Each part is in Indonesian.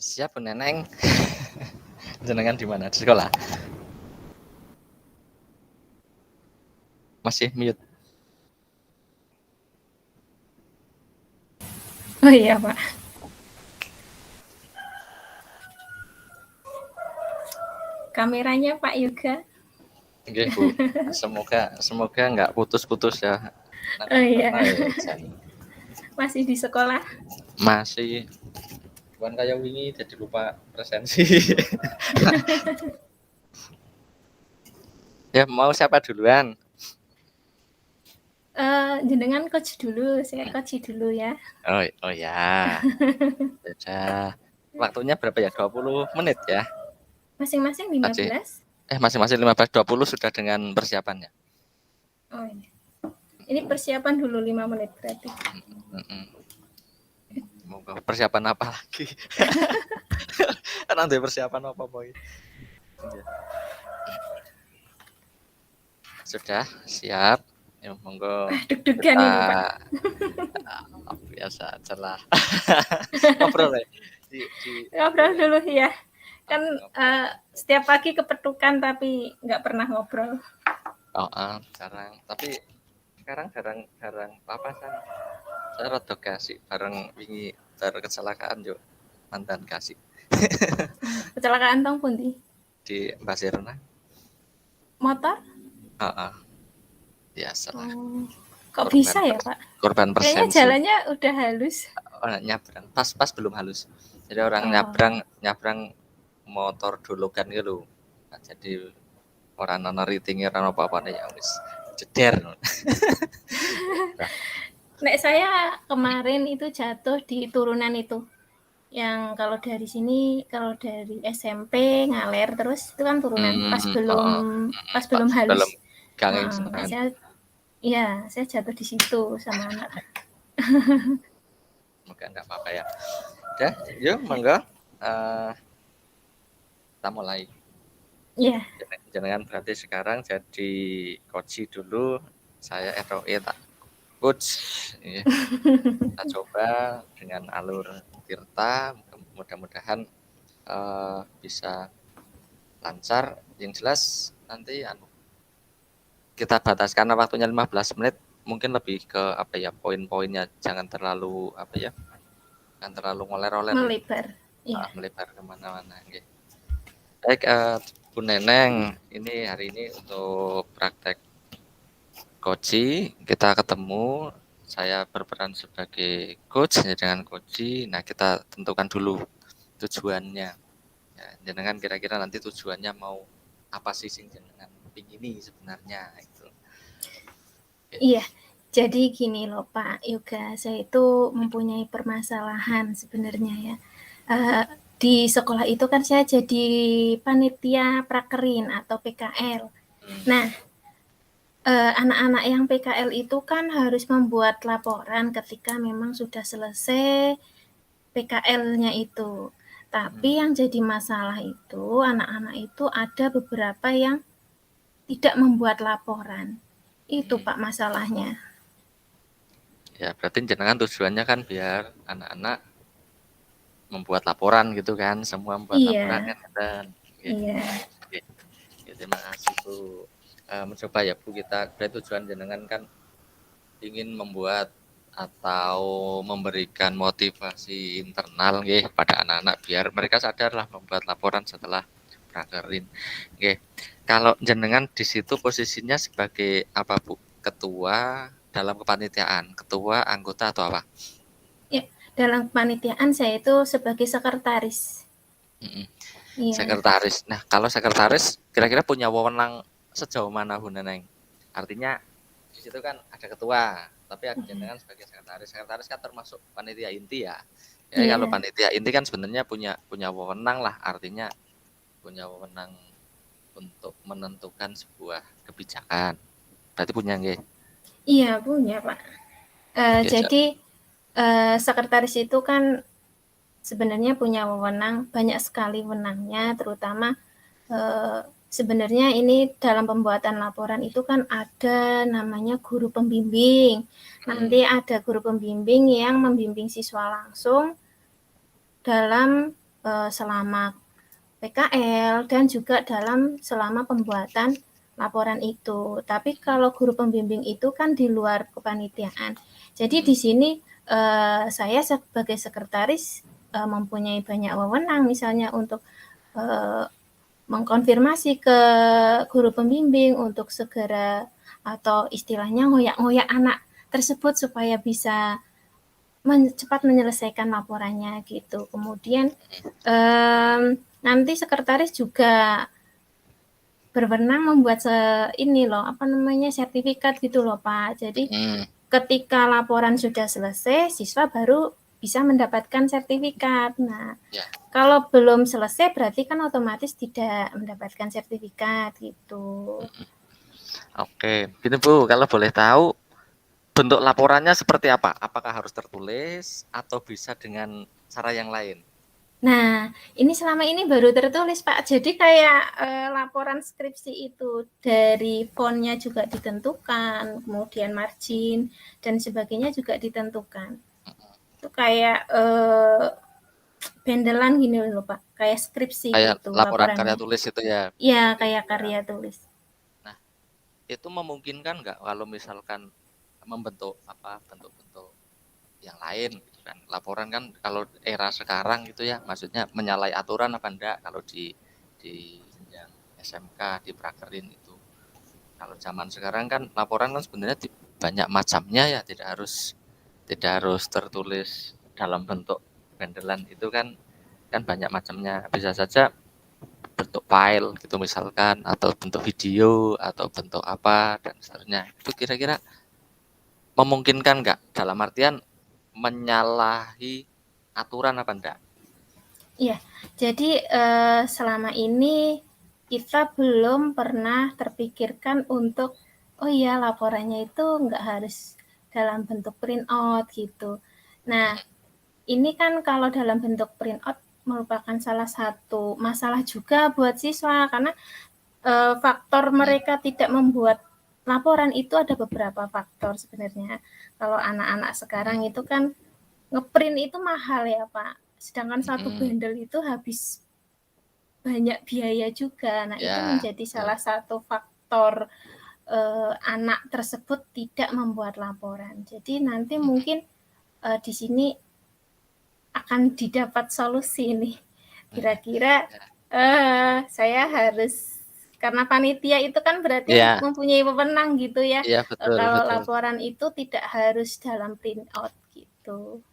Siap, Bu Neneng. Jenengan di mana? Di sekolah? Masih mute. Oh iya, Pak. Kameranya Pak Yoga. Oke, Bu. Semoga nggak putus-putus ya. Oh iya. Karena ya Masih di sekolah. masih bukan kayak wingi jadi lupa presensi. Ya, mau siapa duluan? Jenengan coach dulu, saya coach dulu ya. Oh ya. Sudah. Waktunya berapa ya? 20 menit ya? Masing-masing 15. Masing-masing 15-20 sudah dengan persiapannya. Oh iya. Ini persiapan dulu 5 menit berarti. Persiapan apa lagi? Nanti persiapan apa, Boy? Sudah siap. Ya, monggo. Deg-degan ini, Pak. Biasa aja lah. Ngobrol ya. Ngobrol dulu ya. Kan setiap pagi kepetukan tapi nggak pernah ngobrol. Jarang. Tapi sekarang jarang papasan. Saya rada kasih bareng wingi kecelakaan yo mantan kasih. Kecelakaan tong pundi? Di Mbak Sirna. Motor? Biasa lah. Kok bisa ya, Pak? Korban persensi. Kayaknya jalannya udah halus. Nyabrang. Pas belum halus. Jadi orang nyabrang motor dulukan gitu. Nah, jadi orang ana ritingnya orang apa-apa ya wis jeder. Nek saya kemarin itu jatuh di turunan itu. Yang kalau dari sini, kalau dari SMP ngaler terus itu kan turunan pas belum halus. Saya jatuh di situ sama anak. Semoga enggak apa-apa ya. Udah, yuk monggo. Kita mulai. Iya. Jangan berarti sekarang jadi coach dulu. Saya ROE tak coach. Kita coba dengan alur Tirta. Mudah-mudahan bisa lancar. Yang jelas nanti kita batas karena waktunya 15 menit. Mungkin lebih ke poin-poinnya jangan terlalu jangan terlalu ngoler-oler. Melebar. Melebar kemana-mana. Okay. Baik, Bu Neneng, ini hari ini untuk praktek coach kita ketemu. Saya berperan sebagai coach dengan coach. Nah, kita tentukan dulu tujuannya. Ya, jenengan kira-kira nanti tujuannya mau apa sih sing jenengan pingini sebenarnya itu. Iya. Jadi gini loh Pak Yoga, saya itu mempunyai permasalahan sebenarnya ya. Di sekolah itu kan saya jadi panitia prakerin atau PKL. Nah, anak-anak yang PKL itu kan harus membuat laporan ketika memang sudah selesai PKL-nya itu. Tapi yang jadi masalah itu anak-anak itu ada beberapa yang tidak membuat laporan. Itu Pak masalahnya. Ya, berarti jenengan tujuannya kan biar anak-anak membuat laporan gitu kan, semua membuat laporan kan. Iya. Oke. Terima kasih Bu. Mencoba ya Bu, kita berarti tujuan jenengan kan ingin membuat atau memberikan motivasi internal pada anak-anak biar mereka sadar lah membuat laporan setelah prakerin. Kalau jenengan di situ posisinya sebagai apa Bu? Ketua dalam kepanitiaan, ketua, anggota atau apa? Ya, dalam kepanitiaan saya itu sebagai sekretaris. Iya. Sekretaris. Nah, kalau sekretaris kira-kira punya wewenang sejauh mana Bu Neneng? Artinya di situ kan ada ketua, tapi jenengan sebagai sekretaris. Sekretaris kan termasuk panitia inti ya. Kalau panitia inti kan sebenarnya punya wewenang lah, artinya punya wewenang untuk menentukan sebuah kebijakan. Berarti punya nggih? Iya, punya, Pak. Jadi sekretaris itu kan sebenarnya punya wewenang, banyak sekali wewenangnya, terutama sebenarnya ini dalam pembuatan laporan itu kan ada namanya guru pembimbing. Nanti ada guru pembimbing yang membimbing siswa langsung dalam selama PKL dan juga selama pembuatan laporan itu. Tapi kalau guru pembimbing itu kan di luar kepanitiaan. Jadi di sini saya sebagai sekretaris mempunyai banyak wewenang misalnya untuk mengkonfirmasi ke guru pembimbing untuk segera atau istilahnya ngoyak-ngoyak anak tersebut supaya bisa cepat menyelesaikan laporannya gitu. Kemudian nanti sekretaris juga berwenang membuat ini loh, apa namanya, sertifikat gitu loh Pak. Jadi ketika laporan sudah selesai, siswa baru bisa mendapatkan sertifikat. Nah, kalau belum selesai berarti kan otomatis tidak mendapatkan sertifikat gitu. Oke, gini Bu, kalau boleh tahu bentuk laporannya seperti apa? Apakah harus tertulis atau bisa dengan cara yang lain? Nah, ini selama ini baru tertulis Pak. Jadi kayak laporan skripsi itu dari fontnya juga ditentukan, kemudian margin dan sebagainya juga ditentukan. Itu kayak bendelan gini loh Pak, kayak skripsi Kayak gitu laporan karya laporannya. tulis itu ya? Iya, kayak karya tulis. Nah, itu memungkinkan nggak kalau misalkan membentuk bentuk-bentuk yang lain gitu kan? Laporan kan kalau era sekarang gitu ya, maksudnya menyalahi aturan apa enggak kalau di jenjang SMK di prakerin itu. Kalau zaman sekarang kan laporan kan sebenarnya banyak macamnya ya, tidak harus tertulis dalam bentuk bendelan itu kan banyak macamnya. Bisa saja bentuk file gitu misalkan, atau bentuk video, atau bentuk apa dan seterusnya. Itu kira-kira memungkinkan nggak, dalam artian menyalahi aturan apa enggak? Iya, jadi selama ini kita belum pernah terpikirkan untuk oh iya laporannya itu nggak harus dalam bentuk print out gitu. Nah, ini kan kalau dalam bentuk print out merupakan salah satu masalah juga buat siswa karena faktor mereka tidak membuat laporan itu ada beberapa faktor sebenarnya. Kalau anak-anak sekarang itu kan ngeprint itu mahal ya Pak. Sedangkan satu bundle itu habis banyak biaya juga. Nah, itu menjadi salah satu faktor anak tersebut tidak membuat laporan. Jadi nanti mungkin di sini akan didapat solusi nih. Kira-kira saya harus karena panitia itu kan berarti mempunyai wewenang gitu ya. Kalau laporan itu tidak harus dalam print out gitu.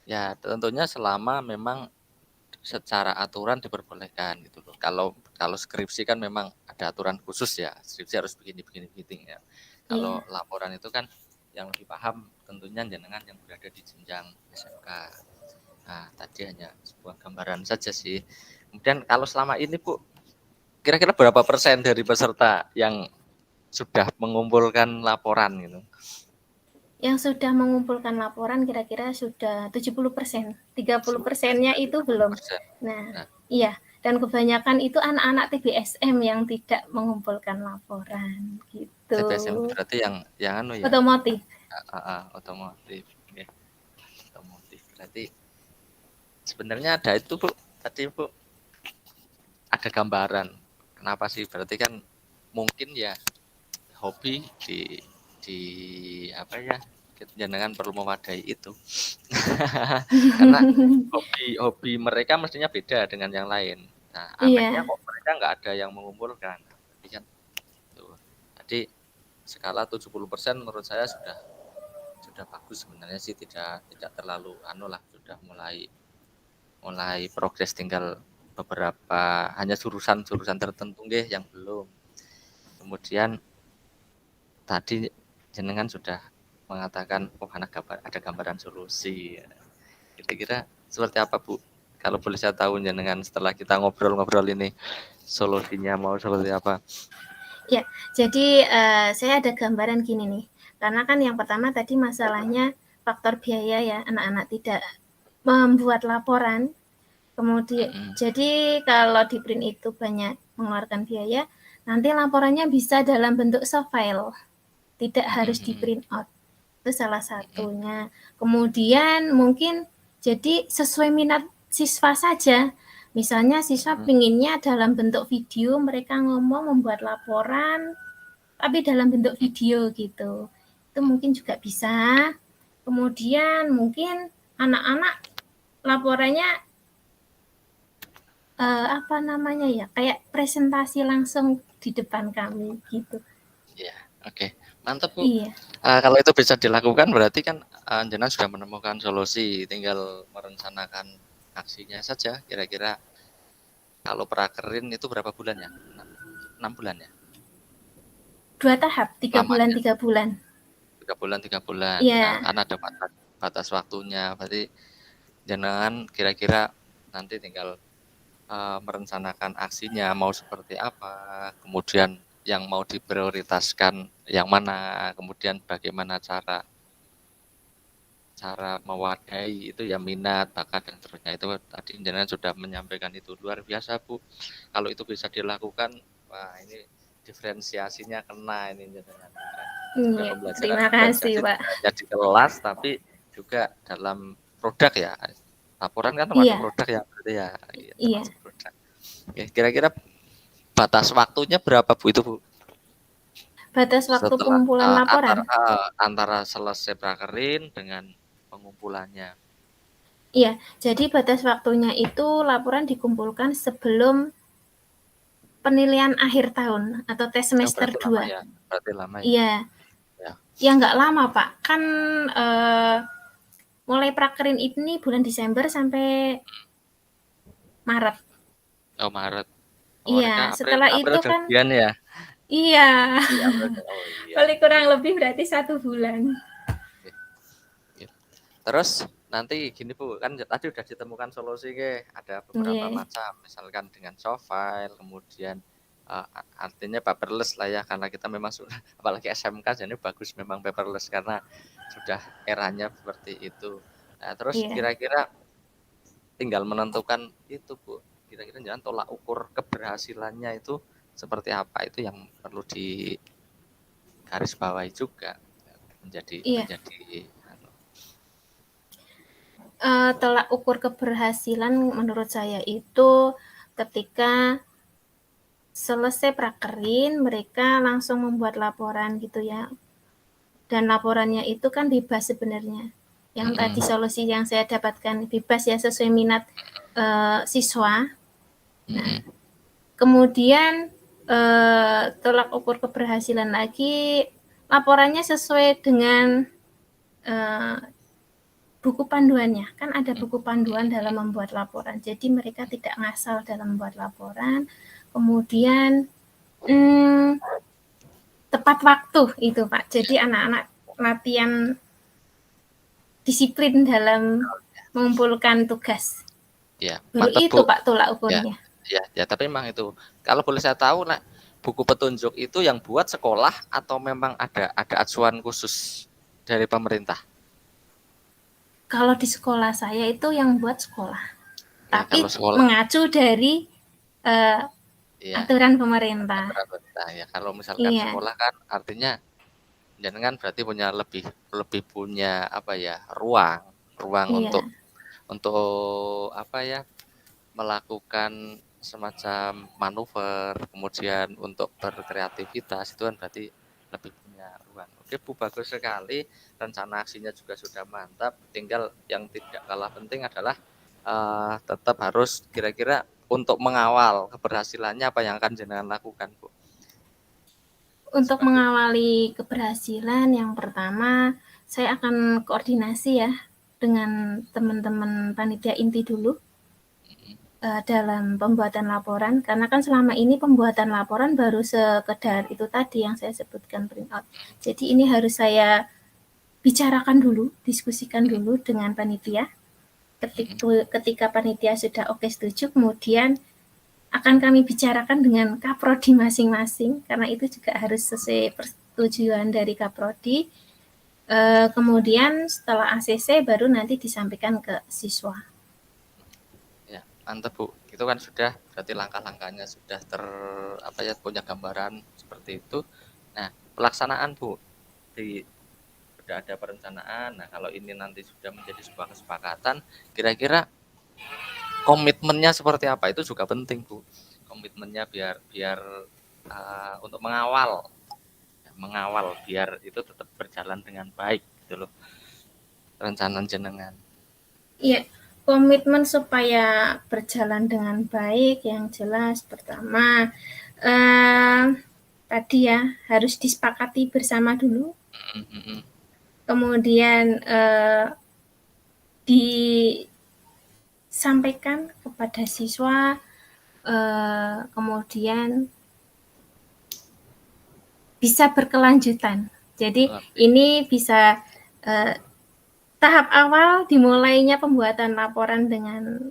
Ya, tentunya selama memang secara aturan diperbolehkan gitu loh. Kalau skripsi kan memang ada aturan khusus ya, skripsi harus begini ya. Kalau laporan itu kan yang lebih paham tentunya jenengan yang berada di jenjang SMK. Nah, tadi hanya sebuah gambaran saja sih. Kemudian kalau selama ini Bu, kira-kira berapa persen dari peserta yang sudah mengumpulkan laporan gitu? Yang sudah mengumpulkan laporan kira-kira sudah 70%. 30%-nya itu belum. Nah, iya. Dan kebanyakan itu anak-anak TBSM yang tidak mengumpulkan laporan gitu. TBSM berarti yang anu ya? Otomotif. Otomotif. Okay. Otomotif. Berarti sebenarnya ada itu Bu, tadi Bu ada gambaran. Kenapa sih? Berarti kan mungkin ya hobi di apa ya, jenengan perlu mewadai itu. Karena hobi mereka mestinya beda dengan yang lain. Nah, anehnya kok mereka nggak ada yang mengumpulkan. Jadi kan tuh. Tadi skala 70% menurut saya sudah bagus sebenarnya sih, tidak terlalu lah, sudah mulai progres, tinggal beberapa hanya jurusan tertentu deh yang belum. Kemudian tadi jenengan sudah mengatakan ada gambaran solusi. Kira-kira seperti apa Bu? Kalau boleh saya tahu jenengan setelah kita ngobrol-ngobrol ini, solusinya mau seperti apa? Ya, jadi saya ada gambaran gini nih. Karena kan yang pertama tadi masalahnya faktor biaya ya, anak-anak tidak membuat laporan. Kemudian jadi kalau di print itu banyak mengeluarkan biaya, nanti laporannya bisa dalam bentuk soft file. Tidak harus di print out. Itu salah satunya. Kemudian mungkin jadi sesuai minat siswa saja. Misalnya siswa pinginnya dalam bentuk video, mereka ngomong membuat laporan, tapi dalam bentuk video gitu. Itu mungkin juga bisa. Kemudian mungkin anak-anak laporannya apa namanya ya, kayak presentasi langsung di depan kami gitu. Iya, oke. Mantap, Bu. Iya. Kalau itu bisa dilakukan berarti kan jenengan sudah menemukan solusi, tinggal merencanakan aksinya saja. Kira-kira kalau prakerin itu berapa bulan ya? 6 bulan ya? 2 tahap, 3 bulan, Lamanya 3 bulan. 3 bulan, 3 bulan. Nah, Iya. kan ada batas waktunya. Berarti jenengan kira-kira nanti tinggal merencanakan aksinya mau seperti apa, kemudian yang mau diprioritaskan yang mana, kemudian bagaimana cara mewadahi itu ya minat, bakat dan seterusnya. Itu tadi jenengan sudah menyampaikan itu luar biasa, Bu. Kalau itu bisa dilakukan, wah ini diferensiasinya kena ini jenengan. Juga Iya, pembelajaran terima kasih, diferensiasi Pak. tidak hanya di kelas tapi juga dalam produk ya. Laporan kan termasuk Iya, produk ya, berarti ya, iya, iya. termasuk produk. Oke, kira-kira batas waktunya berapa, Bu, itu, Bu? Batas waktu Setelah pengumpulan laporan. antara selesai prakerin dengan pengumpulannya. Iya, jadi batas waktunya itu laporan dikumpulkan sebelum penilaian akhir tahun atau tes Oh, semester berarti lama 2. ya? Berarti lama ya? Iya. Ya. Ya nggak lama, Pak. Kan mulai prakerin ini bulan Desember sampai Maret. Oh, Maret. Oh, mereka Iya, April setelah April itu udah kan ujian ya? iya. Iya, April. Oh iya. Paling kurang lebih berarti 1 bulan. Oke. Oke. Terus nanti gini, Bu, kan tadi udah ditemukan solusi ke, ada beberapa Iya. macam, misalkan dengan soft file, kemudian artinya paperless lah ya, karena kita memang sudah apalagi SMK jadi bagus memang paperless karena sudah eranya seperti itu. Nah, terus Iya. kira-kira tinggal menentukan itu, Bu. Kira-kira jangan tolak ukur keberhasilannya itu seperti apa, itu yang perlu digarisbawahi juga menjadi Iya. menjadi Tolak ukur keberhasilan menurut saya itu ketika selesai prakerin mereka langsung membuat laporan gitu ya. Dan laporannya itu kan bebas sebenarnya. Yang tadi solusi yang saya dapatkan bebas ya sesuai minat siswa. Nah, kemudian tolak ukur keberhasilan lagi laporannya sesuai dengan buku panduannya. Kan ada buku panduan dalam membuat laporan. Jadi mereka tidak ngasal dalam membuat laporan. Kemudian tepat waktu itu, Pak. Jadi anak-anak latihan disiplin dalam mengumpulkan tugas. ya, Baru mantap, itu, Bu. Pak, tolak Ya, ukurnya. ya, tapi memang itu. Kalau boleh saya tahu, nah, buku petunjuk itu yang buat sekolah atau memang ada acuan khusus dari pemerintah? Kalau di sekolah saya itu yang buat sekolah. Ya, Tapi kalau sekolah, mengacu dari ya, aturan pemerintah. aturan pemerintah ya. Kalau misalkan Iya. sekolah kan artinya jangan berarti punya lebih lebih punya apa ya ruang Iya. untuk apa ya melakukan semacam manuver, kemudian untuk berkreativitas itu kan berarti lebih punya ruang. Oke, Bu, bagus sekali, rencana aksinya juga sudah mantap, tinggal yang tidak kalah penting adalah tetap harus kira-kira untuk mengawal keberhasilannya apa yang akan jenengan lakukan, Bu? Untuk Seperti itu. mengawali keberhasilan yang pertama saya akan koordinasi ya dengan teman-teman panitia inti dulu dalam pembuatan laporan karena kan selama ini pembuatan laporan baru sekedar itu tadi yang saya sebutkan print out. Jadi ini harus saya bicarakan dulu, diskusikan dulu dengan panitia. Ketika panitia sudah oke setuju, kemudian akan kami bicarakan dengan kaprodi masing-masing karena itu juga harus sesuai persetujuan dari kaprodi. Kemudian setelah ACC baru nanti disampaikan ke siswa. Ya, mantap, Bu. Itu kan sudah berarti langkah-langkahnya sudah apa ya punya gambaran seperti itu. Nah, pelaksanaan, Bu, sudah ada perencanaan. Nah, kalau ini nanti sudah menjadi sebuah kesepakatan, kira-kira komitmennya seperti apa itu juga penting, Bu. Komitmennya biar biar untuk mengawal biar itu tetap berjalan dengan baik gitu loh. Rencana jenengan. Iya, komitmen supaya berjalan dengan baik yang jelas pertama tadi ya harus disepakati bersama dulu. Kemudian disampaikan kepada siswa, kemudian bisa berkelanjutan. Jadi ini bisa tahap awal dimulainya pembuatan laporan dengan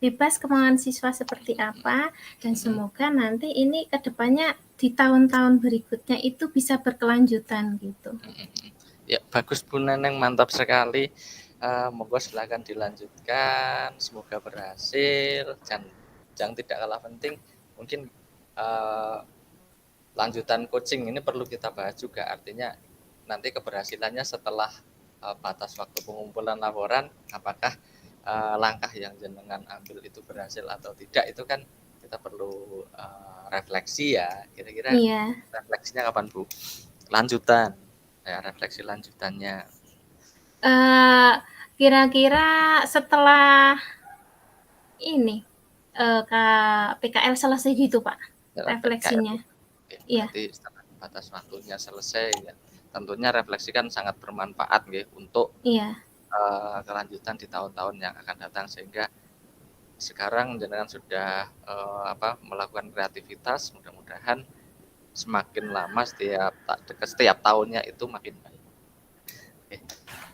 bebas kemauan siswa seperti apa, dan semoga nanti ini kedepannya di tahun-tahun berikutnya itu bisa berkelanjutan gitu. Ya bagus Bu Neneng, mantap sekali. Monggo silakan dilanjutkan, semoga berhasil. Dan yang tidak kalah penting mungkin lanjutan coaching ini perlu kita bahas juga, artinya nanti keberhasilannya setelah batas waktu pengumpulan laporan, apakah langkah yang jenengan ambil itu berhasil atau tidak, itu kan kita perlu refleksi ya, kira-kira refleksinya kapan Bu? Lanjutan ya, refleksi lanjutannya kira-kira setelah ini PKL selesai gitu Pak, refleksinya. Iya. Berarti setelah batas waktunya selesai ya, tentunya refleksi kan sangat bermanfaat ya untuk kelanjutan di tahun-tahun yang akan datang, sehingga sekarang jenengan sudah melakukan kreativitas, mudah-mudahan semakin lama setiap tahunnya itu makin baik.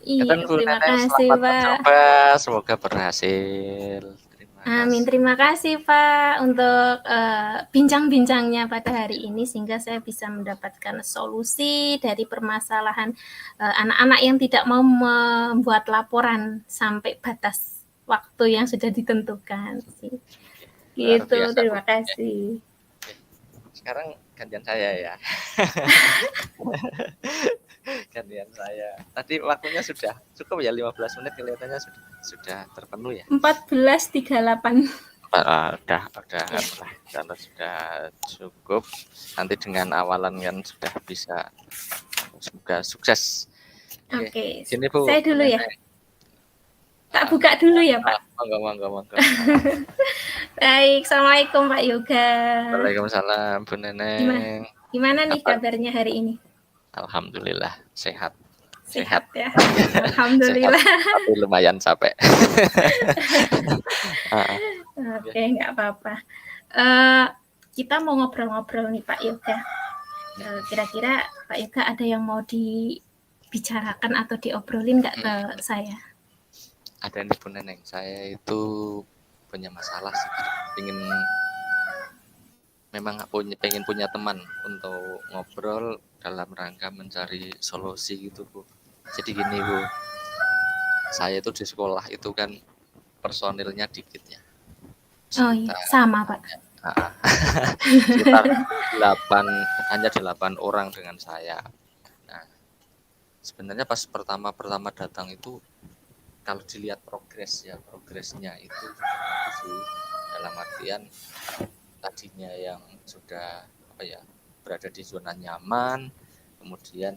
Iya, terima kasih Pak. Semoga berhasil. Amin, terima kasih Pak untuk bincang-bincangnya pada hari ini, sehingga saya bisa mendapatkan solusi dari permasalahan anak-anak yang tidak mau membuat laporan sampai batas waktu yang sudah ditentukan. Gitu, terima kasih. Sekarang gantian saya ya. Gantian saya. Tadi waktunya sudah cukup ya, 15 menit kelihatannya sudah terpenuhi ya. 14.38. Udah kalau sudah cukup, nanti dengan awalan kan sudah bisa, semoga sukses. Oke. Sini Bu, saya dulu ya. Tak buka dulu ya Pak. Monggo. Baik, assalamualaikum Pak Yoga. Waalaikumsalam Bu Neneng. Gimana nih kabarnya hari ini? Alhamdulillah sehat ya. Alhamdulillah. Sehat, tapi lumayan capek. Oke, nggak apa-apa. Kita mau ngobrol-ngobrol nih Pak Yoga. Kira-kira Pak Yoga ada yang mau dibicarakan atau diobrolin nggak ke saya? Ada nih Bu Neneng, saya itu punya masalah sih, pengen punya teman untuk ngobrol dalam rangka mencari solusi gitu Bu. Jadi gini Bu, saya itu di sekolah itu kan personilnya dikit ya. Oh iya, sama Pak. Sekitar 8 orang dengan saya. Nah, sebenarnya pas pertama datang itu, kalau dilihat progresnya itu sih, dalam artian tadinya yang sudah berada di zona nyaman, kemudian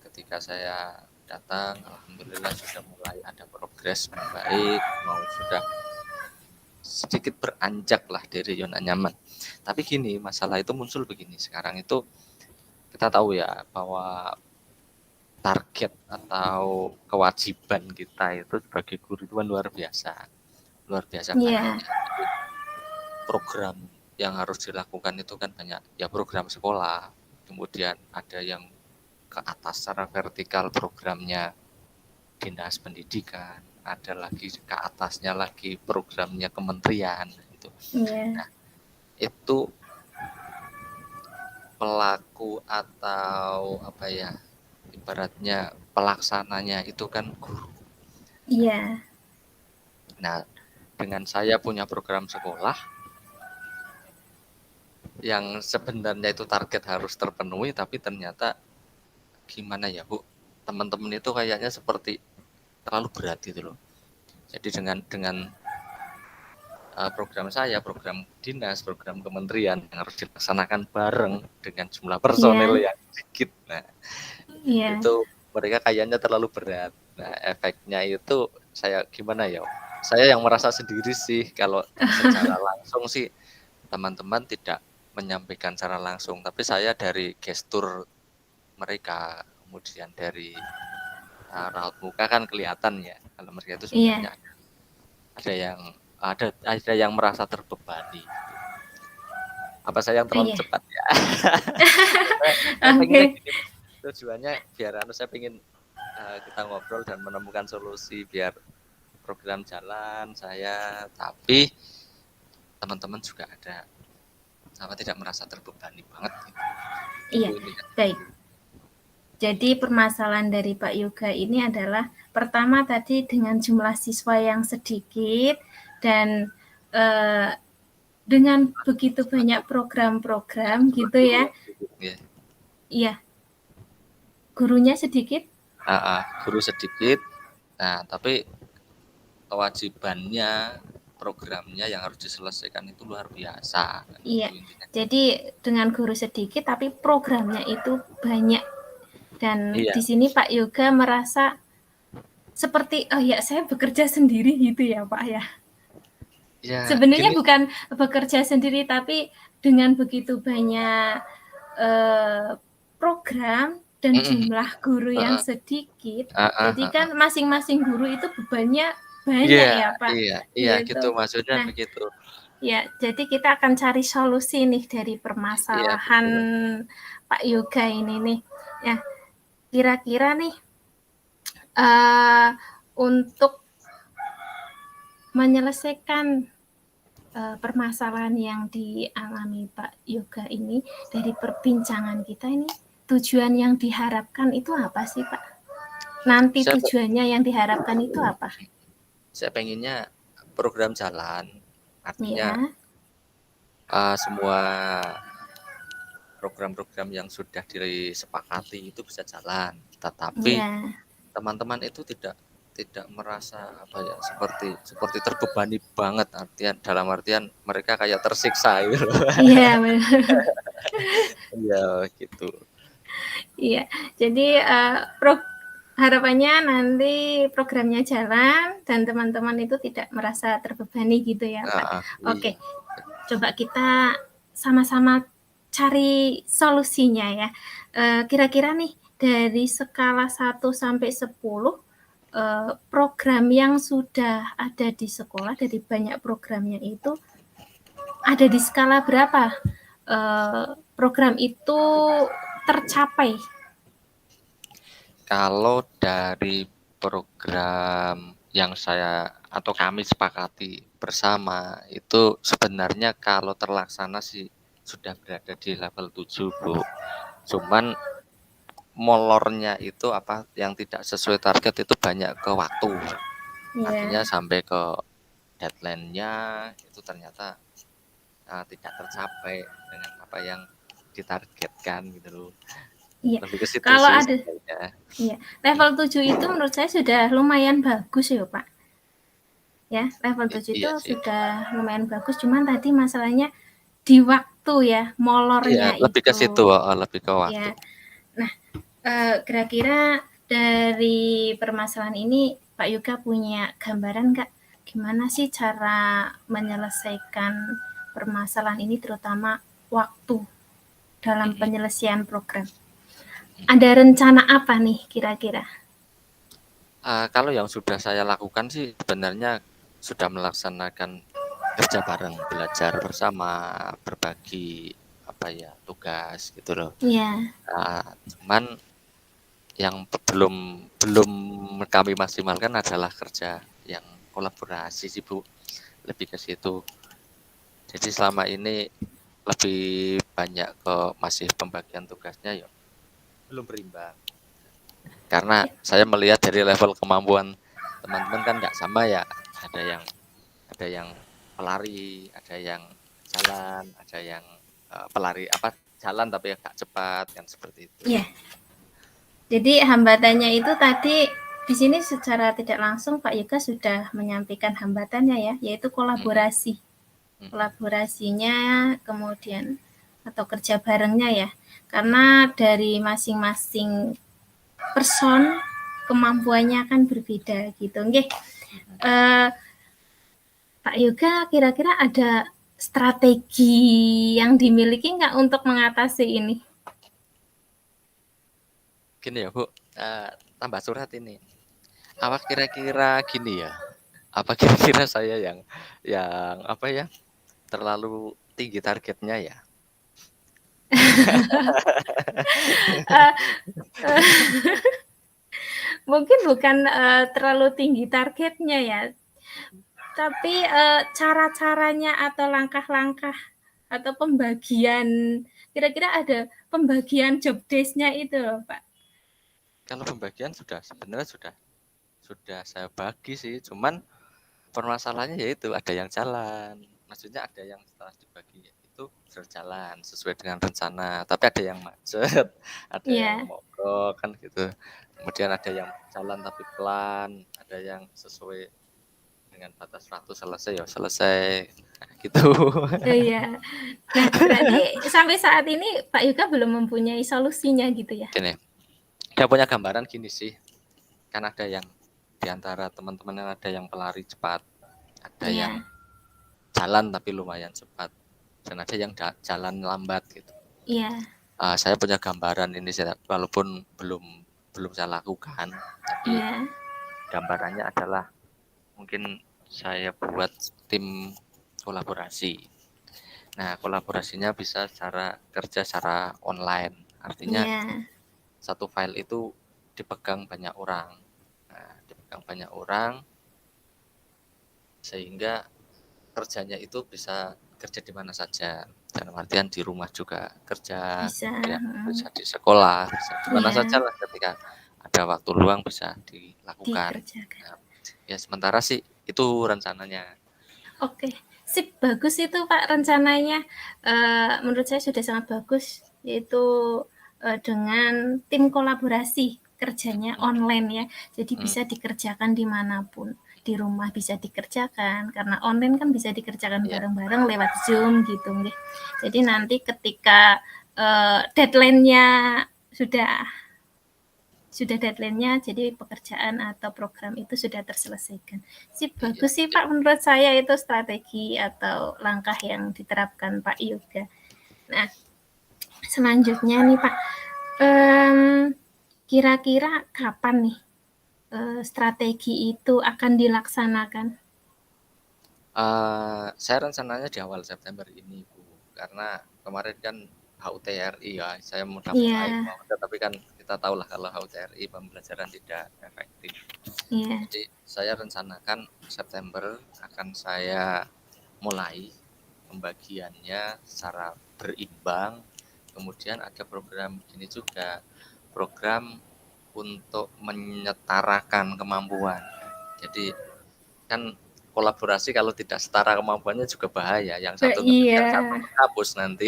ketika saya datang, alhamdulillah sudah mulai ada progres membaik, sudah sedikit beranjak lah dari zona nyaman. Tapi gini, masalah itu muncul begini, sekarang itu kita tahu ya bahwa target atau kewajiban kita itu sebagai guru itu luar biasa banyak. Program yang harus dilakukan itu kan banyak ya, program sekolah, kemudian ada yang ke atas secara vertikal programnya dinas pendidikan, ada lagi ke atasnya lagi programnya kementerian itu. Nah, itu pelaku atau ibaratnya pelaksananya itu kan guru. Iya. Nah, dengan saya punya program sekolah yang sebenarnya itu target harus terpenuhi, tapi ternyata gimana ya Bu, teman-teman itu kayaknya seperti terlalu berat gitu loh. Jadi dengan program saya, program dinas, program kementerian yang harus dilaksanakan bareng dengan jumlah Iya. personil yang sedikit. Nah, Iya. itu mereka kayaknya terlalu berat. Nah, efeknya itu saya gimana ya? Saya yang merasa sendiri sih kalau secara langsung sih teman-teman tidak menyampaikan secara langsung, tapi saya dari gestur mereka, kemudian dari raut muka kan kelihatan ya kalau mereka itu Iya. sebenarnya ada yang merasa terbebani. Apa saya yang terlalu Iya. cepat ya? Saya pengennya Oke. gini, tujuannya biar saya pengen kita ngobrol dan menemukan solusi biar program jalan saya, tapi teman-teman juga ada tidak merasa terbebani banget gitu. Iya, baik. Jadi permasalahan dari Pak Yoga ini adalah pertama tadi dengan jumlah siswa yang sedikit dan dengan begitu banyak program-program gitu ya. Iya. Gurunya sedikit? Guru sedikit. Nah, tapi kewajibannya, programnya yang harus diselesaikan itu luar biasa. Iya. Jadi dengan guru sedikit tapi programnya itu banyak. Dan iya. di sini Pak Yoga merasa seperti oh ya saya bekerja sendiri gitu ya Pak ya. Ya sebenarnya gini, bukan bekerja sendiri tapi dengan begitu banyak program dan jumlah guru yang sedikit, jadi kan masing-masing guru itu bebannya banyak ya Pak. Iya gitu maksudnya begitu. Ya, jadi kita akan cari solusi nih dari permasalahan Pak Yoga ini nih. Ya, kira-kira nih untuk menyelesaikan permasalahan yang dialami Pak Yoga ini dari perbincangan kita ini, tujuan yang diharapkan itu apa sih Pak? Nanti tujuannya yang diharapkan itu apa? Saya pengennya program jalan, artinya semua program-program yang sudah disepakati itu bisa jalan, tetapi teman-teman itu tidak merasa seperti terbebani banget, dalam artian mereka kayak tersiksa gitu. Iya benar. Iya gitu. Iya, jadi harapannya nanti programnya jalan dan teman-teman itu tidak merasa terbebani gitu ya Pak. Oke, coba kita sama-sama cari solusinya ya. Kira-kira nih dari skala 1 sampai 10 program yang sudah ada di sekolah dari banyak programnya itu ada di skala berapa program itu tercapai? Kalau dari program yang saya atau kami sepakati bersama itu sebenarnya kalau terlaksana sih sudah berada di level 7, Bu. Cuman molornya itu yang tidak sesuai target itu banyak ke waktu. Artinya sampai ke deadline-nya itu ternyata tidak tercapai dengan apa yang ditargetkan gitu loh. Iya. Kalau ada iya, level 7 itu menurut saya sudah lumayan bagus ya, Pak. Ya, level 7 itu sudah lumayan bagus, cuman tadi masalahnya di waktu ya, molornya itu. Lebih ke situ, lebih ke waktu. Ya. Nah, kira-kira dari permasalahan ini Pak Yoga punya gambaran nggak gimana sih cara menyelesaikan permasalahan ini terutama waktu dalam penyelesaian program? Ada rencana apa nih kira-kira? Kalau yang sudah saya lakukan sih sebenarnya sudah melaksanakan kerja bareng, belajar bersama, berbagi tugas gitu loh. Iya. Cuman yang belum kami maksimalkan adalah kerja yang kolaborasi sih Bu, lebih ke situ. Jadi selama ini lebih banyak ke masih pembagian tugasnya ya belum berimbang. Karena saya melihat dari level kemampuan teman-teman kan nggak sama ya. Ada yang pelari, ada yang jalan, ada yang pelari jalan tapi agak cepat kan seperti itu. Iya. Jadi hambatannya itu tadi di sini secara tidak langsung Pak Yoga sudah menyampaikan hambatannya ya, yaitu kolaborasi. Kolaborasinya kemudian atau kerja barengnya ya. Karena dari masing-masing person kemampuannya kan berbeda gitu. Nggih. Pak Yoga kira-kira ada strategi yang dimiliki nggak untuk mengatasi ini? Gini ya Bu, tambah surat ini. Apa kira-kira gini ya? Apa kira-kira saya yang apa ya? Terlalu tinggi targetnya ya? Mungkin bukan terlalu tinggi targetnya ya, tapi cara-caranya atau langkah-langkah atau pembagian, kira-kira ada pembagian job desk-nya itu loh Pak. Kalau pembagian sebenarnya sudah saya bagi sih, cuman permasalahannya yaitu ada yang jalan, maksudnya ada yang setelah dibagi itu berjalan sesuai dengan rencana, tapi ada yang macet, ada yang mogok kan gitu. Kemudian ada yang jalan tapi pelan, ada yang sesuai dengan batas waktu selesai ya selesai gitu. Iya. Nah, berarti sampai saat ini Pak Yoga belum mempunyai solusinya gitu ya? Gini, saya punya gambaran gini sih, kan ada yang diantara teman-teman yang ada yang pelari cepat, ada yang jalan tapi lumayan cepat, dan ada yang jalan lambat gitu. Iya. Saya punya gambaran ini, walaupun belum saya lakukan, tapi gambarannya adalah mungkin saya buat tim kolaborasi. Nah, kolaborasinya bisa kerja secara online, artinya satu file itu dipegang banyak orang. Nah, dipegang banyak orang sehingga kerjanya itu bisa kerja di mana saja, dalam artian di rumah juga kerja, bisa di sekolah, bisa di mana saja lah, ketika ada waktu luang bisa dilakukan. Nah, ya sementara sih itu rencananya. Oke, sip, bagus itu Pak rencananya. Menurut saya sudah sangat bagus, yaitu dengan tim kolaborasi, kerjanya online ya, jadi bisa dikerjakan dimanapun. Di rumah bisa dikerjakan, karena online kan bisa dikerjakan bareng-bareng lewat Zoom gitu. Jadi nanti ketika deadline-nya sudah deadline-nya, jadi pekerjaan atau program itu sudah terselesaikan. Bagus sih Pak, menurut saya itu strategi atau langkah yang diterapkan Pak Yoga. Nah, selanjutnya nih Pak, kira-kira kapan nih strategi itu akan dilaksanakan? Saya rencananya di awal September ini Bu, karena kemarin kan HUTRI ya, saya mau daftar tapi kan kita tahu lah kalau HUTRI pembelajaran tidak efektif. Jadi saya rencanakan September akan saya mulai pembagiannya secara berimbang. Kemudian ada program begini juga, program untuk menyetarakan kemampuan. Jadi kan kolaborasi kalau tidak setara kemampuannya juga bahaya, yang satu yang satu menghapus nanti.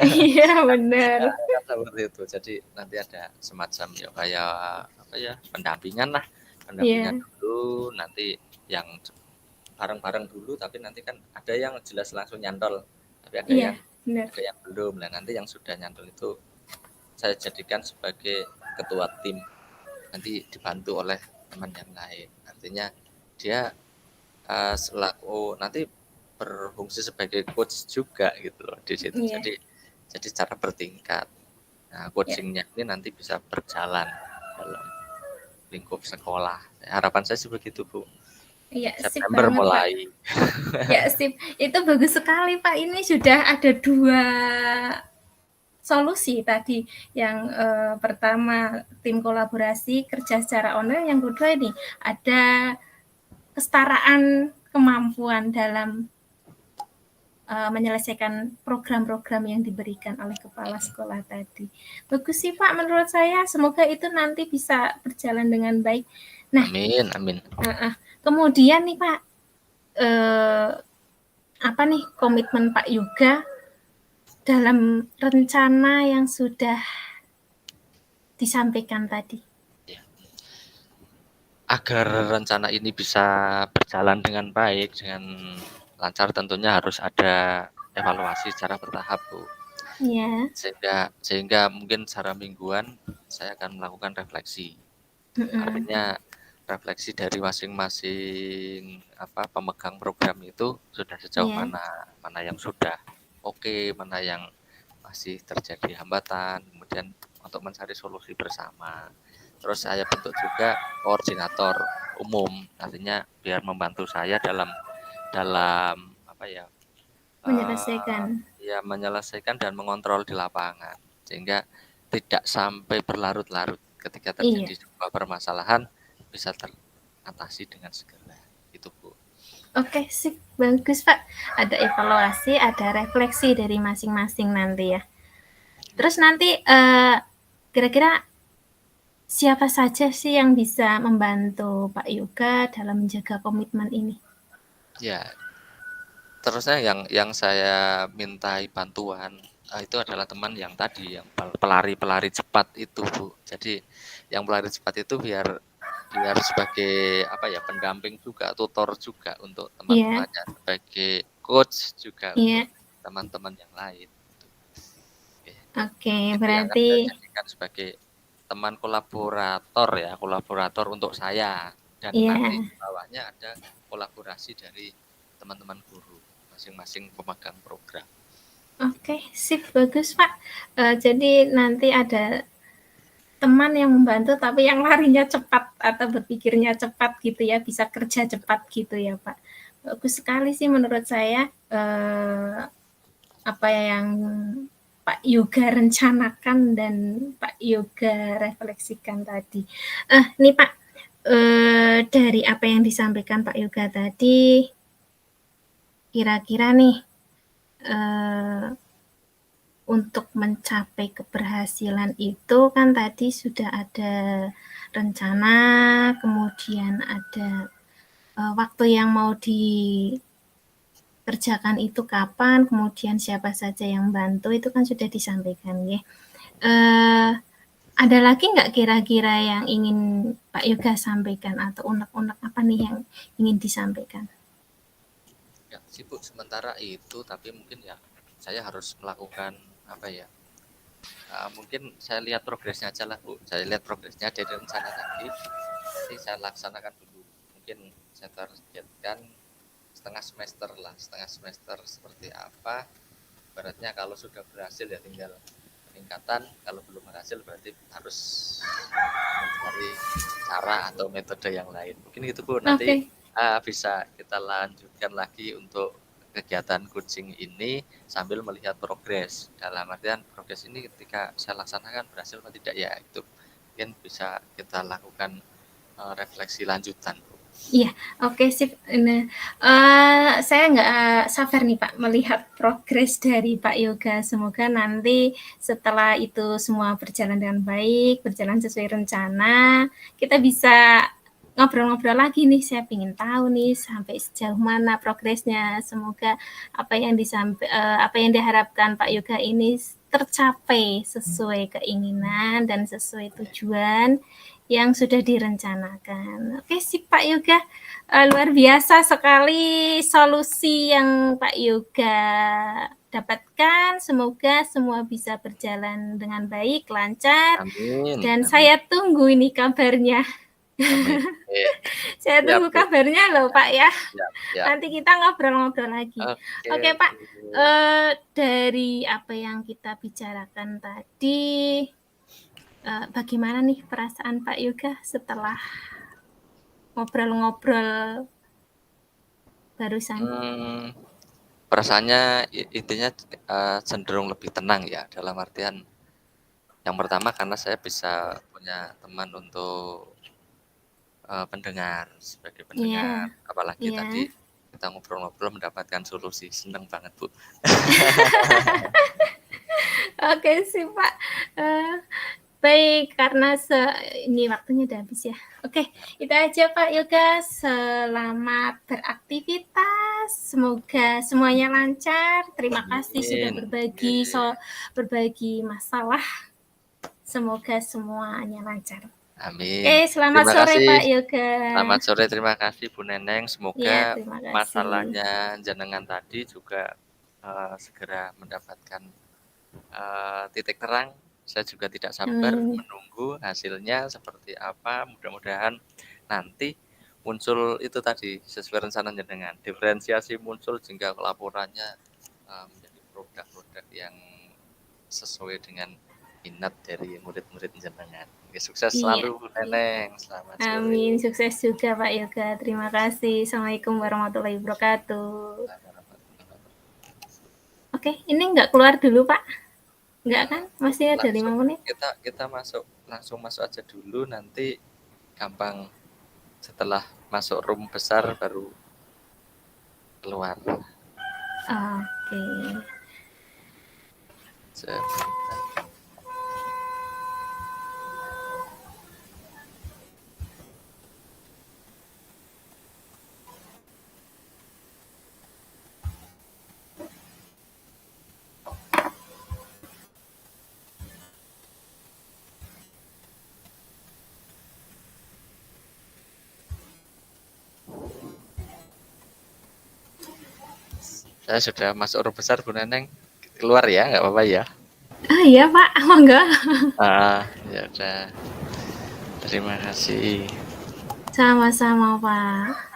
Iya benar. Nah, seperti itu. Jadi nanti ada semacam ya kayak apa ya, pendampingan dulu, nanti yang bareng-bareng dulu, tapi nanti kan ada yang jelas langsung nyantol, tapi ada yang belum. Nah, nanti yang sudah nyantol itu saya jadikan sebagai ketua tim, nanti dibantu oleh teman yang lain. Artinya dia selaku nanti berfungsi sebagai coach juga gitu loh di situ. Jadi secara bertingkat. Nah, coachingnya ini nanti bisa berjalan dalam lingkup sekolah. Harapan saya sih begitu Bu. Iya, September banget, mulai. Pak. Ya sip, itu bagus sekali Pak. Ini sudah ada 2 solusi tadi. Yang pertama tim kolaborasi kerja secara online, yang kedua ini ada kesetaraan kemampuan dalam menyelesaikan program-program yang diberikan oleh kepala sekolah tadi. Bagus sih Pak menurut saya, semoga itu nanti bisa berjalan dengan baik. Nah, amin. Kemudian nih Pak, apa nih komitmen Pak Yoga dalam rencana yang sudah disampaikan tadi? agar rencana ini bisa berjalan dengan baik, dengan lancar, tentunya harus ada evaluasi secara bertahap, Bu. Iya. Sehingga mungkin secara mingguan saya akan melakukan refleksi. Artinya refleksi dari masing-masing pemegang program itu sudah sejauh Iya. mana yang sudah oke, mana yang masih terjadi hambatan, kemudian untuk mencari solusi bersama. Terus saya bentuk juga koordinator umum, artinya biar membantu saya dalam Menyelesaikan. menyelesaikan dan mengontrol di lapangan, sehingga tidak sampai berlarut-larut. Ketika Iya. terjadi sebuah permasalahan bisa teratasi dengan segera. Itu, Bu. Oke, sip. Bagus, Pak. Ada evaluasi, ada refleksi dari masing-masing nanti ya. Terus nanti kira-kira siapa saja sih yang bisa membantu Pak Yoga dalam menjaga komitmen ini? Ya, terusnya yang saya mintai bantuan itu adalah teman yang tadi, yang pelari cepat itu, Bu. Jadi yang pelari cepat itu biar sebagai pendamping juga, tutor juga untuk Iya. teman-temannya, sebagai coach juga untuk Iya. teman-teman yang lain. Oke, Itu yang akan saya berarti jadikan sebagai teman kolaborator untuk saya, dan nanti iya. di bawahnya ada kolaborasi dari teman-teman guru, masing-masing pemegang program. Oke, sip, bagus, Pak. Jadi nanti ada teman yang membantu tapi yang larinya cepat atau berpikirnya cepat gitu ya, bisa kerja cepat gitu ya, Pak. Bagus sekali sih menurut saya apa yang Pak Yoga rencanakan dan Pak Yoga refleksikan tadi. Nih Pak, dari apa yang disampaikan Pak Yoga tadi, kira-kira nih untuk mencapai keberhasilan itu kan tadi sudah ada rencana, kemudian ada waktu yang mau dikerjakan itu kapan, kemudian siapa saja yang bantu, itu kan sudah disampaikan ya. Ada lagi nggak kira-kira yang ingin Pak Yoga sampaikan atau unek-unek apa nih yang ingin disampaikan? Ya, sibuk sementara itu, tapi mungkin ya saya harus melakukan mungkin saya lihat progresnya aja lah, Bu. Saya lihat progresnya dari rencana tadi, nanti saya laksanakan dulu. Mungkin saya targetkan setengah semester seperti apa. Ibaratnya kalau sudah berhasil ya tinggal peningkatan, kalau belum berhasil berarti harus mencari cara atau metode yang lain. Mungkin gitu, Bu. Nanti bisa kita lanjutkan lagi untuk kegiatan coaching ini sambil melihat progres. Dalam artian progres ini ketika saya laksanakan berhasil atau tidak ya, itu mungkin bisa kita lakukan refleksi lanjutan. Iya, oke, sip. Saya nggak sabar nih Pak melihat progres dari Pak Yoga. Semoga nanti setelah itu semua berjalan dengan baik, berjalan sesuai rencana, kita bisa ngobrol-ngobrol lagi nih. Saya ingin tahu nih sampai sejauh mana progresnya. Semoga apa yang diharapkan Pak Yoga ini tercapai sesuai keinginan dan sesuai tujuan yang sudah direncanakan. Oke sih Pak Yoga, luar biasa sekali solusi yang Pak Yoga dapatkan. Semoga semua bisa berjalan dengan baik, lancar. Amin. Dan saya tunggu ini kabarnya. Amin. Saya tunggu kabarnya loh Pak ya. Siap. Nanti kita ngobrol-ngobrol lagi. Oke Pak, dari apa yang kita bicarakan tadi, bagaimana nih perasaan Pak Yoga setelah ngobrol-ngobrol barusan? Perasaannya intinya cenderung lebih tenang ya, dalam artian yang pertama karena saya bisa punya teman untuk pendengar, sebagai pendengar. Apalagi tadi kita ngobrol-ngobrol mendapatkan solusi, seneng banget, Bu. Oke sih Pak. Baik, karena ini waktunya udah habis ya. Oke, itu aja Pak Yoga. Selamat beraktivitas. Semoga semuanya lancar. Terima kasih sudah berbagi masalah. Semoga semuanya lancar. Amin. Selamat Terima sore kasih. Pak Yoga. Selamat sore, terima kasih Bu Neneng. Ya, Semoga terima kasih. masalahnya jenengan tadi juga segera mendapatkan titik terang. Saya juga tidak sabar Amin. menunggu hasilnya seperti apa. Mudah-mudahan nanti muncul itu tadi sesuai rencana jenengan. Diferensiasi muncul jika laporannya menjadi produk-produk yang sesuai dengan minat dari murid-murid jenengan. Oke, sukses Iya. selalu Bu Neneng. Selamat sore. Amin. Sukses juga Pak Yoga. Terima kasih. Assalamualaikum warahmatullahi wabarakatuh. Oke, ini nggak keluar dulu Pak? Nggak kan? Masih ada 5 Langsung menit. kita langsung masuk aja dulu, nanti gampang setelah masuk room besar baru keluar. Oke. Saya sudah masuk room besar Bu Neneng, keluar ya, nggak apa-apa ya? Iya Pak, monggo. Ya udah. Terima kasih. Sama-sama Pak.